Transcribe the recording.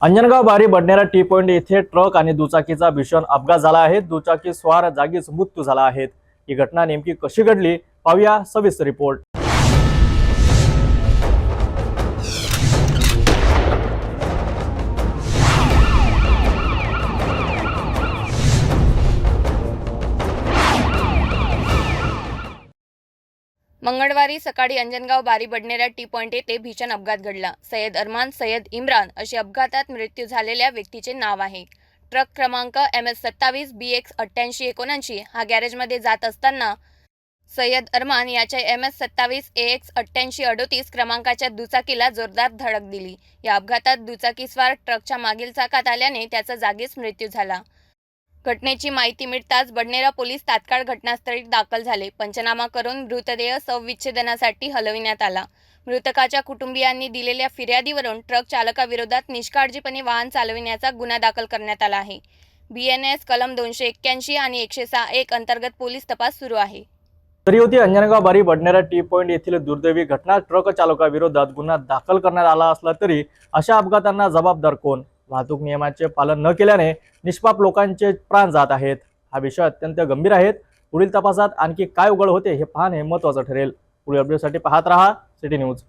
अंजनगाव बारी Badnera T point येथे truck आणि दुचाकीचा भीषण अपघात झाला आहे। दुचाकी स्वार जागीच मृत्यू झाला आहे। ही घटना नेमकी कशी घडली पाहूया सविस्तर रिपोर्ट। मंगळवारी सकाळी अंजनगाव बारी बडनेरा टी पॉइंट येथे भीषण अपघात घडला। सय्यद अरमान सय्यद इम्रान अशी अपघातात मृत्यू झालेल्या व्यक्तीचे नाव आहे। ट्रक क्रमांक MS27 BX 8879 हा गॅरेजमध्ये जात असताना सय्यद अरमान याच्या MS27 AX 8838 क्रमांकाच्या दुचाकीला जोरदार धडक दिली। या अपघातात दुचाकीस्वार ट्रकच्या मागील चाकात आल्याने त्याचा जागीच मृत्यू झाला। घटनेची माहिती मिळताच बडनेरा पोलीस तात्काळ घटनास्थळी दाखल झाले। पंचनामा करून मृतदेह शवविच्छेदनासाठी हलविण्यात आला। मृतकाच्या कुटुंबियांनी दिलेल्या फिर्यादीवरून ट्रक चालकाविरोधात निष्काळजीपणे वाहन चालविण्याचा गुन्हा दाखल करण्यात आला आहे। BNS कलम 281 आणि 106(1) अंतर्गत पोलीस तपास सुरू आहे। तरी होती अंजनगाव बारी बडनेरा टी पॉइंट येथील दुर्दैवी घटना। ट्रक चालकाविरोधात गुन्हा दाखल करण्यात आला असला तरी अशा अपघातांना जबाबदार कोण? वाहतूक नियमांचे पालन न केल्याने निष्पाप लोकांचे प्राण जात आहेत। हा विषय अत्यंत गंभीर आहे। पुढील तपासात आणखी काय उघड होते हे पाहणे महत्त्वाचे ठरेल। पुढील अपडेटसाठी पाहत रहा सिटी न्यूज।